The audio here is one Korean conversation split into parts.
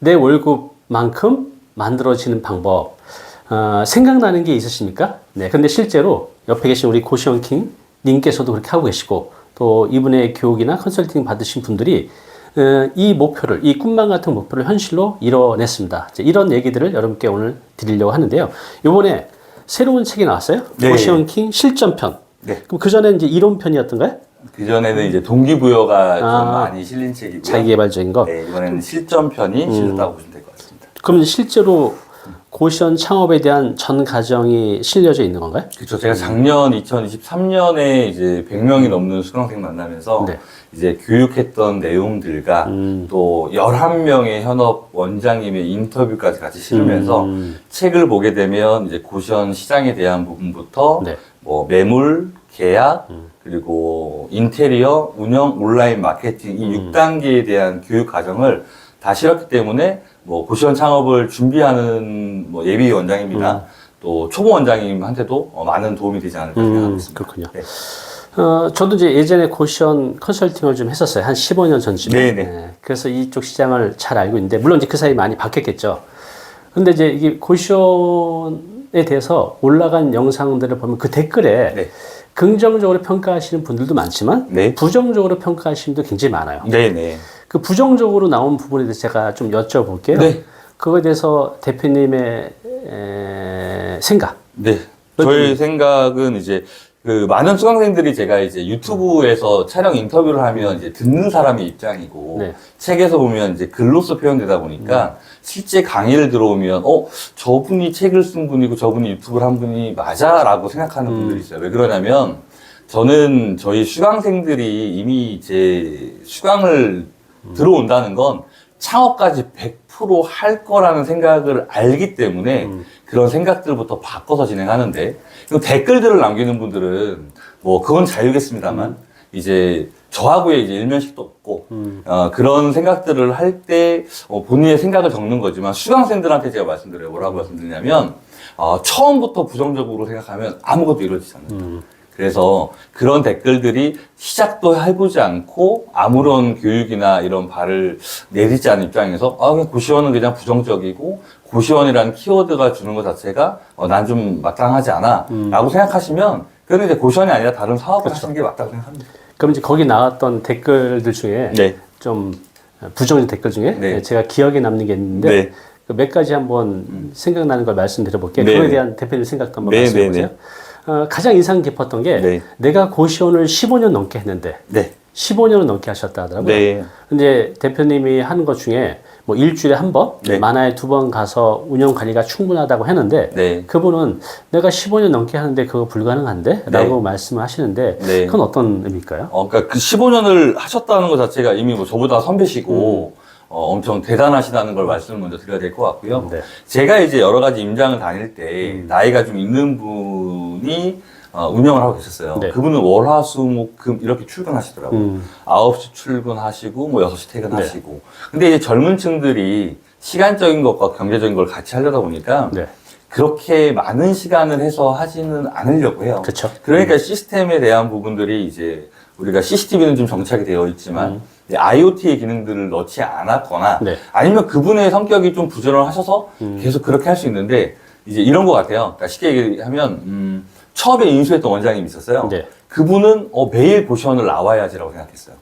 내 월급만큼 만들어지는 방법, 생각나는 게 있으십니까? 네. 근데 실제로 옆에 계신 우리 고시원킹 님께서도 그렇게 하고 계시고, 또 이분의 교육이나 컨설팅 받으신 분들이 이 목표를, 이 꿈만 같은 목표를 현실로 이뤄냈습니다. 이런 얘기들을 여러분께 오늘 드리려고 하는데요. 이번에 새로운 책이 나왔어요. 네. 고시원킹 실전편. 네. 그럼 그 전에 이제 이론편이었던가요? 그전에는 이제 동기부여가 좀 많이 실린 책이고요. 자기개발적인 거. 네, 이번에는 실전편이 실렸다고 보시면 될 것 같습니다. 그럼 실제로 고시원 창업에 대한 전 과정이 실려져 있는 건가요? 그렇죠. 제가 작년 2023년에 이제 100명이 넘는 수강생 만나면서 네. 이제 교육했던 내용들과 또 11명의 현업 원장님의 인터뷰까지 같이 실으면서 책을 보게 되면 이제 고시원 시장에 대한 부분부터 네. 뭐 매물, 계약, 그리고 인테리어, 운영, 온라인 마케팅 이 6단계에 대한 교육 과정을 다 실었기 때문에 뭐 고시원 창업을 준비하는 뭐 예비 원장님이나 또 초보 원장님한테도 많은 도움이 되지 않을까 생각하고 있습니다. 그렇군요. 네. 저도 이제 예전에 고시원 컨설팅을 좀 했었어요. 한 15년 전쯤에. 네네. 네, 그래서 이쪽 시장을 잘 알고 있는데, 물론 이제 그 사이 많이 바뀌었겠죠. 근데 이제 이게 고시원에 대해서 올라간 영상들을 보면 그 댓글에 네. 긍정적으로 평가하시는 분들도 많지만, 네. 부정적으로 평가하시는 분도 굉장히 많아요. 네네. 그 부정적으로 나온 부분에 대해서 제가 좀 여쭤볼게요. 네. 그거에 대해서 대표님의 생각. 네. 저희 생각은 이제 그 많은 수강생들이 제가 이제 유튜브에서 촬영 인터뷰를 하면 이제 듣는 사람의 입장이고 네. 책에서 보면 이제 글로써 표현되다 보니까 실제 강의를 들어오면 저분이 책을 쓴 분이고 저분이 유튜브를 한 분이 맞아라고 생각하는 분들이 있어요. 왜 그러냐면 저는 저희 수강생들이 이미 이제 수강을 들어온다는 건 창업까지 100%할 거라는 생각을 알기 때문에 그런 생각들부터 바꿔서 진행하는데 댓글들을 남기는 분들은 뭐 그건 자유겠습니다만 이제 저하고의 이제 일면식도 없고 그런 생각들을 할 때 본인의 생각을 적는 거지만 수강생들한테 제가 말씀드려요. 뭐라고 말씀드리냐면 처음부터 부정적으로 생각하면 아무것도 이루어지지 않는다. 그래서 그런 댓글들이 시작도 해보지 않고 아무런 교육이나 이런 발을 내딛지 않은 입장에서 그냥 고시원은 그냥 부정적이고 고시원이라는 키워드가 주는 것 자체가 난 좀 마땅하지 않아 라고 생각하시면 그건 이제 고시원이 아니라 다른 사업을 하시는 게 맞다고 생각합니다. 그럼 이제 거기 나왔던 댓글들 중에 네. 좀 부정적 댓글 중에 네. 제가 기억에 남는 게 있는데 네. 그 몇 가지 한번 생각나는 걸 말씀드려 볼게요. 네. 그거에 대한 대표님 생각도 한번 네. 말씀해 네. 보세요. 가장 인상 깊었던 게 네. 내가 고시원을 15년 넘게 했는데 네. 15년을 넘게 하셨다 하더라고요. 네. 근데 대표님이 하는 것 중에 뭐 일주일에 한 번, 네. 많아야 2번 가서 운영 관리가 충분하다고 했는데 네. 그분은 내가 15년 넘게 하는데 그거 불가능한데? 네. 라고 말씀을 하시는데 네. 그건 어떤 의미일까요? 그러니까 그 15년을 하셨다는 것 자체가 이미 뭐 저보다 선배시고 엄청 대단하시다는 걸 말씀을 먼저 드려야 될 것 같고요. 네. 제가 이제 여러 가지 임장을 다닐 때 나이가 좀 있는 분이 운영을 하고 계셨어요. 네. 그분은 월, 화, 수, 목, 금 이렇게 출근하시더라고요. 9시 출근하시고 뭐 6시 퇴근하시고. 근데 이제 젊은 층들이 시간적인 것과 경제적인 걸 같이 하려다 보니까 네. 그렇게 많은 시간을 해서 하지는 않으려고 해요. 그쵸. 그러니까 시스템에 대한 부분들이 이제 우리가 CCTV는 좀 정착이 되어 있지만 IoT의 기능들을 넣지 않았거나 네. 아니면 그분의 성격이 좀 부지런하셔서 계속 그렇게 할 수 있는데 이제 이런 것 같아요. 그러니까 쉽게 얘기하면 처음에 인수했던 원장님이 있었어요. 네. 그분은 매일 고시원을 나와야지라고 생각했어요.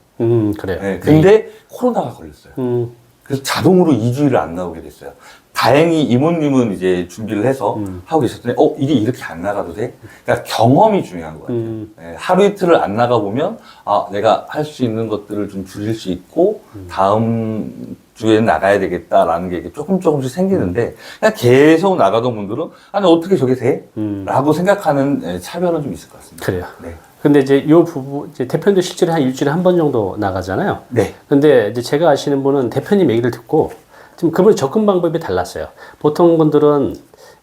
그래요. 네, 근데 코로나가 걸렸어요. 그래서 자동으로 2주일을 안 나오게 됐어요. 다행히 이모님은 이제 준비를 해서 하고 계셨더니, 이게 이렇게 안 나가도 돼? 그러니까 경험이 중요한 것 같아요. 네, 하루 이틀을 안 나가보면, 내가 할 수 있는 것들을 좀 줄일 수 있고, 다음 주에 나가야 되겠다라는 게 조금씩 생기는데, 그냥 계속 나가던 분들은, 아니, 어떻게 저게 돼? 라고 생각하는 차별은 좀 있을 것 같습니다. 그래요. 네. 근데 이제 요 부분, 이제 대표님도 실제로 한 일주일에 한 번 정도 나가잖아요. 네. 근데 이제 제가 아시는 분은 대표님 얘기를 듣고, 지금 그분의 접근 방법이 달랐어요. 보통 분들은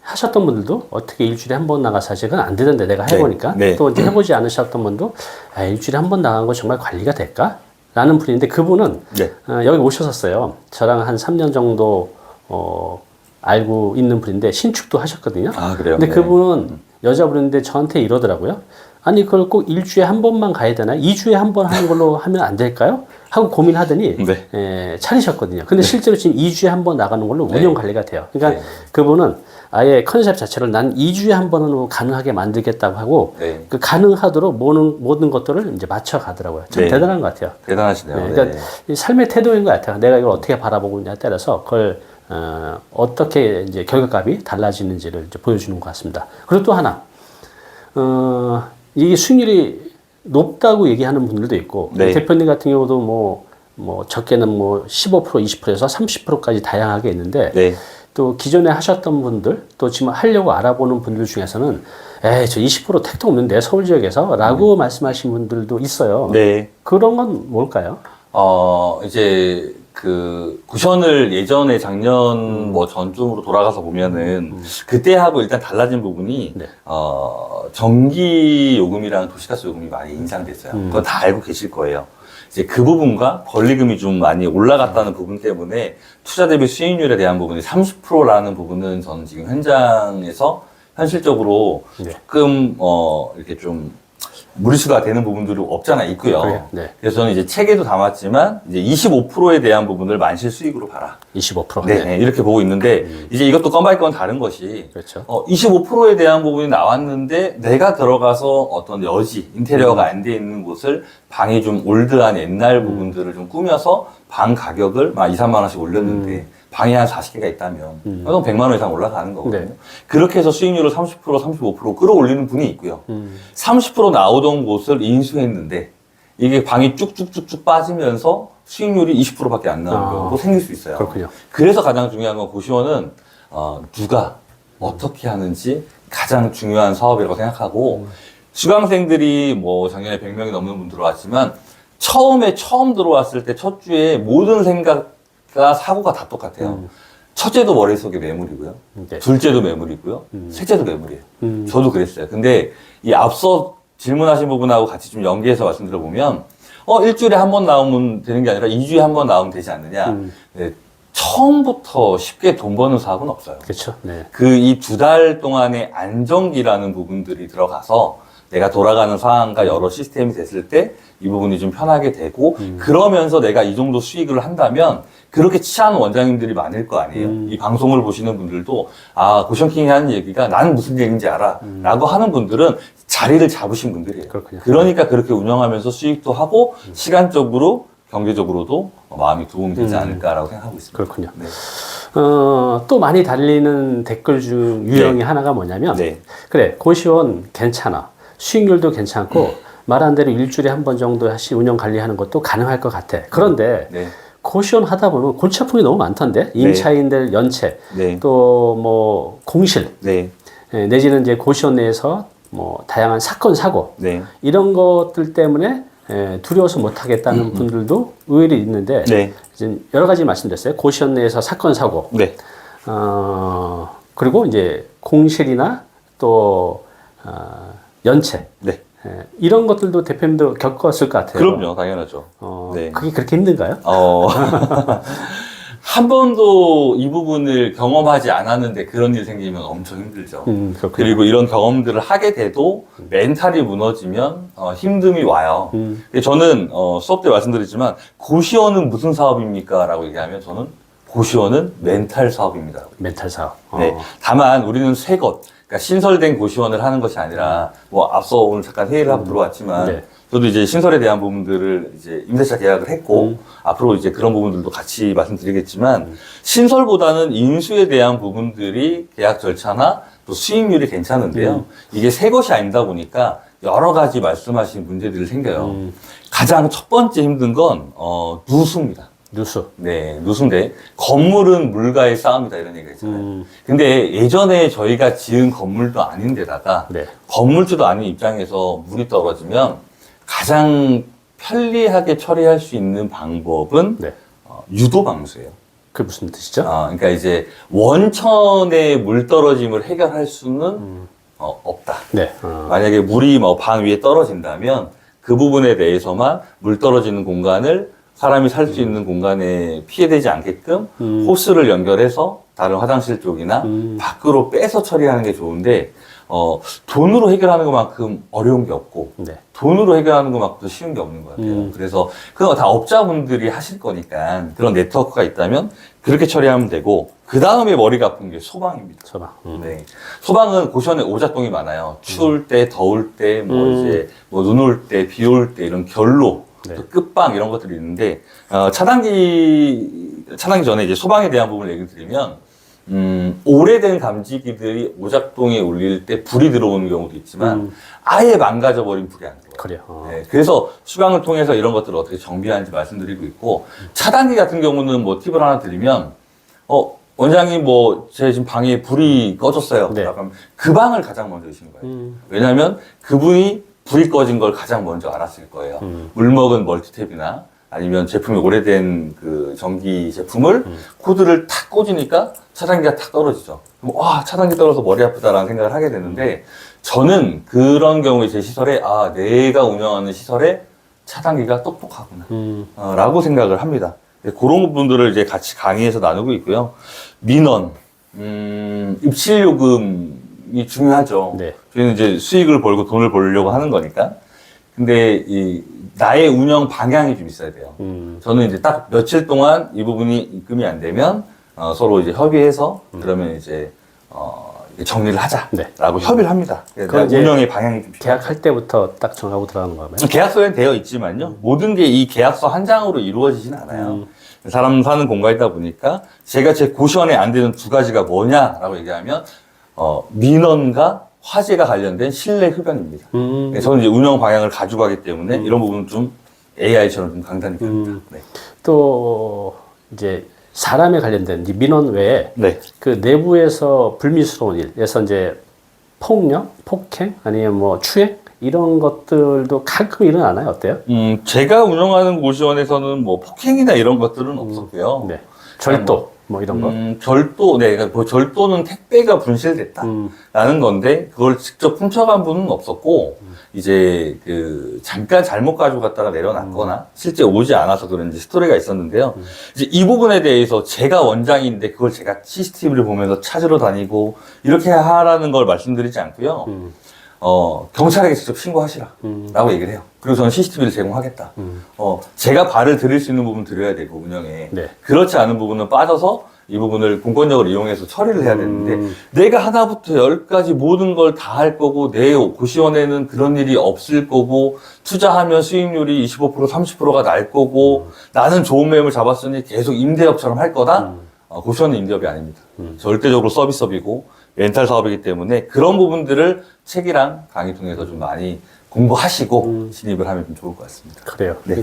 하셨던 분들도 어떻게 일주일에 한 번 나가서 하시건 안 되던데 내가 해보니까 네. 네. 또 이제 해보지 않으셨던 분도 일주일에 한 번 나간 거 정말 관리가 될까? 라는 분인데 그분은 네. 여기 오셨었어요. 저랑 한 3년 정도 알고 있는 분인데 신축도 하셨거든요. 아, 그래요? 근데 네. 그분은 여자분인데 저한테 이러더라고요. 아니 그걸 꼭 일주일에 한 번만 가야 되나? 2주에 한 번 하는 걸로 하면 안 될까요? 하고 고민하더니 네. 차리셨거든요. 근데 실제로 지금 2주에 한 번 나가는 걸로 운영 관리가 돼요. 그러니까 네. 그분은 아예 컨셉 자체를 난 2주에 한 번은 가능하게 만들겠다고 하고 네. 그 가능하도록 모든 것들을 이제 맞춰 가더라고요. 참 네. 대단한 것 같아요. 대단하시네요. 네, 그러니까 이 삶의 태도인 것 같아요. 내가 이걸 어떻게 바라보고 있냐에 따라서 그걸 어떻게 이제 결과값이 달라지는지를 이제 보여주는 것 같습니다. 그리고 또 하나, 이게 수익률이 높다고 얘기하는 분들도 있고, 네. 대표님 같은 경우도 뭐 적게는 뭐 15%, 20%에서 30%까지 다양하게 있는데, 네. 또 기존에 하셨던 분들, 또 지금 하려고 알아보는 분들 중에서는, 에이, 저 20% 택도 없는데, 서울 지역에서? 라고 말씀하신 분들도 있어요. 네. 그런 건 뭘까요? 이제 그 구션을 예전에 작년 뭐 전쯤으로 돌아가서 보면은 그때하고 일단 달라진 부분이 네. 전기 요금이랑 도시가스 요금이 많이 인상됐어요. 그거 다 알고 계실 거예요. 이제 그 부분과 권리금이 좀 많이 올라갔다는 부분 때문에 투자 대비 수익률에 대한 부분이 30%라는 부분은 저는 지금 현장에서 현실적으로 네. 조금 이렇게 좀 무리수가 되는 부분들이 없잖아 있고요. 그래요? 네. 그래서 저는 이제 책에도 담았지만 이제 25%에 대한 부분을 만실 수익으로 봐라. 25%. 네, 네, 이렇게 보고 있는데 이제 이것도 건 바이 건 다른 것이 그렇죠. 25%에 대한 부분이 나왔는데 내가 들어가서 어떤 여지 인테리어가 안 돼 있는 곳을 방이 좀 올드한 옛날 부분들을 좀 꾸며서 방 가격을 막 2, 3만 원씩 올렸는데 방이 한 40개가 있다면 그럼 100만 원 이상 올라가는 거거든요. 네. 그렇게 해서 수익률을 30%, 35% 끌어올리는 분이 있고요. 30% 나오던 곳을 인수했는데 이게 방이 쭉쭉쭉쭉 빠지면서 수익률이 20%밖에 안 나오는 경우도 생길 수 있어요. 그렇군요. 그래서 가장 중요한 건 고시원은 누가 어떻게 하는지 가장 중요한 사업이라고 생각하고 수강생들이 뭐 작년에 100명이 넘는 분 들어왔지만 처음 들어왔을 때 첫 주에 모든 생각과 사고가 다 똑같아요. 첫째도 머릿속에 매물이고요. 네. 둘째도 매물이고요. 셋째도 매물이에요. 음. 저도 그랬어요. 근데 이 앞서 질문하신 부분하고 같이 좀 연계해서 말씀드려보면 일주일에 한 번 나오면 되는 게 아니라 2주에 한 번 나오면 되지 않느냐. 네, 처음부터 쉽게 돈 버는 사업은 없어요. 그렇죠. 네. 그 이 2달 동안의 안정기라는 부분들이 들어가서 내가 돌아가는 상황과 여러 시스템이 됐을 때 이 부분이 좀 편하게 되고 그러면서 내가 이 정도 수익을 한다면 그렇게 취하는 원장님들이 많을 거 아니에요. 이 방송을 보시는 분들도 고션킹이 하는 얘기가 나는 무슨 얘기인지 알아 라고 하는 분들은 자리를 잡으신 분들이에요. 그렇군요. 그러니까 그렇게 운영하면서 수익도 하고 시간적으로 경제적으로도 마음이 도움이 되지 않을까라고 생각하고 있습니다. 그렇군요. 네. 또 많이 달리는 댓글 중 유형이 하나가 뭐냐면, 네. 그래, 고시원 괜찮아. 수익률도 괜찮고, 말한 대로 일주일에 한 번 정도 운영 관리하는 것도 가능할 것 같아. 그런데, 네. 고시원 하다 보면 골치 아픈 게 너무 많던데? 임차인들 연체, 네. 또 뭐, 공실, 네. 내지는 이제 고시원 내에서 뭐, 다양한 사건, 사고, 네. 이런 것들 때문에 두려워서 못 하겠다는 분들도 의외로 있는데, 네. 이제 여러 가지 말씀드렸어요. 고시원 내에서 사건, 사고, 네. 그리고 이제 공실이나 또 연체 네. 이런 것들도 대표님도 겪었을 것 같아요. 그럼요. 당연하죠. 네. 그게 그렇게 힘든가요? 한 번도 이 부분을 경험하지 않았는데 그런 일 생기면 엄청 힘들죠. 그렇군요. 그리고 이런 경험들을 하게 돼도 멘탈이 무너지면 힘듦이 와요. 근데 저는 수업 때 말씀드렸지만 고시원은 무슨 사업입니까? 라고 얘기하면 저는 고시원은 멘탈 사업입니다. 멘탈 사업. 네. 다만 우리는 새 것, 그러니까 신설된 고시원을 하는 것이 아니라 뭐 앞서 오늘 잠깐 회의를 하고 들어왔지만 네. 저도 이제 신설에 대한 부분들을 이제 임대차 계약을 했고 앞으로 이제 그런 부분들도 같이 말씀드리겠지만 신설보다는 인수에 대한 부분들이 계약 절차나 또 수익률이 괜찮은데요. 이게 새 것이 아니다 보니까 여러 가지 말씀하신 문제들이 생겨요. 가장 첫 번째 힘든 건 누수입니다. 누수. 네, 누수인데 건물은 물과의 싸움이다 이런 얘기가 있잖아요. 근데 예전에 저희가 지은 건물도 아닌데다가 네. 건물주도 아닌 입장에서 물이 떨어지면 가장 편리하게 처리할 수 있는 방법은 네. 유도 방수예요. 그게 무슨 뜻이죠? 그러니까 이제 원천의 물 떨어짐을 해결할 수는 없다. 네. 만약에 물이 뭐 방 위에 떨어진다면 그 부분에 대해서만 물 떨어지는 공간을 사람이 살 수 있는 공간에 피해되지 않게끔 호스를 연결해서 다른 화장실 쪽이나 밖으로 빼서 처리하는 게 좋은데 돈으로 해결하는 것만큼 어려운 게 없고, 네. 돈으로 해결하는 것만큼 쉬운 게 없는 것 같아요. 그래서 그거 다 업자분들이 하실 거니까 그런 네트워크가 있다면 그렇게 처리하면 되고, 그 다음에 머리가 아픈 게 소방입니다. 소방. 네. 소방은 고시원에 오작동이 많아요. 추울 때, 더울 때, 이제, 눈 올 때, 비 올 때, 이런 결로, 네. 또 끝방, 이런 것들이 있는데, 차단기 전에 이제 소방에 대한 부분을 얘기 드리면, 오래된 감지기들이 오작동에 울릴 때 불이 들어오는 경우도 있지만, 아예 망가져버린 불이 안 들어와요. 그래요. 네, 그래서 수방을 통해서 이런 것들을 어떻게 정비하는지 말씀드리고 있고, 차단기 같은 경우는 뭐 팁을 하나 드리면, 원장님 제 지금 방에 불이 꺼졌어요. 네. 그럼 그 방을 가장 먼저 오시는 거예요. 왜냐하면 그분이 불이 꺼진 걸 가장 먼저 알았을 거예요. 물먹은 멀티탭이나 아니면 제품이 오래된 그 전기 제품을 코드를 탁 꽂으니까 차단기가 탁 떨어지죠. 그럼 와, 차단기 떨어져서 머리 아프다라는 생각을 하게 되는데, 저는 그런 경우에 제 시설에 내가 운영하는 시설에 차단기가 똑똑하구나 라고 생각을 합니다. 그런 분들을 이제 같이 강의에서 나누고 있고요. 민원, 입실 요금이 중요하죠. 네. 저희는 이제 수익을 벌고 돈을 벌려고 하는 거니까. 근데 나의 운영 방향이 좀 있어야 돼요. 저는 이제 딱 며칠 동안 이 부분이 입금이 안 되면 서로 이제 협의해서 그러면 이제 정리를 하자라고 네. 협의를 합니다. 그건 이제 운영의 방향이 좀 계약할 때부터 딱 정하고 들어가는 거면. 계약서엔 되어 있지만요. 모든 게 이 계약서 한 장으로 이루어지지는 않아요. 사람 사는 공간이다 보니까 제가 제 고시원에 안 되는 두 가지가 뭐냐라고 얘기하면 민원과 화재가 관련된 실내 흡연입니다. 저는 이제 운영 방향을 가지고 가기 때문에 이런 부분은 좀 AI처럼 좀 강단이 됩니다. 네. 또 이제 사람에 관련된 이제 민원 외에 네. 그 내부에서 불미스러운 일, 그래서 이제 폭력, 폭행, 아니면 뭐 추행 이런 것들도 가끔 일어나나요? 어때요? 제가 운영하는 고시원에서는 뭐 폭행이나 이런 것들은 없었고요. 네. 절도 뭐 이런 거. 절도, 네, 그러니까 절도는 택배가 분실됐다라는 건데 그걸 직접 훔쳐간 분은 없었고 이제 잠깐 잘못 가지고 갔다가 내려놨거나 실제 오지 않아서 그런지 스토리가 있었는데요. 이제 이 부분에 대해서 제가 원장인데 그걸 제가 CCTV를 보면서 찾으러 다니고 이렇게 하라는 걸 말씀드리지 않고요. 경찰에게 직접 신고하시라 라고 얘기를 해요. 그리고 저는 CCTV를 제공하겠다. 제가 발을 들일 수 있는 부분 들여야 되고 운영에. 네. 그렇지 않은 부분은 빠져서 이 부분을 공권력을 이용해서 처리를 해야 되는데 내가 하나부터 10까지 모든 걸 다 할 거고 내 고시원에는 그런 일이 없을 거고 투자하면 수익률이 25% 30%가 날 거고 나는 좋은 매물 잡았으니 계속 임대업처럼 할 거다. 고시원은 임대업이 아닙니다. 절대적으로 서비스업이고 렌탈 사업이기 때문에 그런 부분들을 책이랑 강의 통해서 좀 많이 공부하시고 진입을 하면 좀 좋을 것 같습니다. 그래요. 네.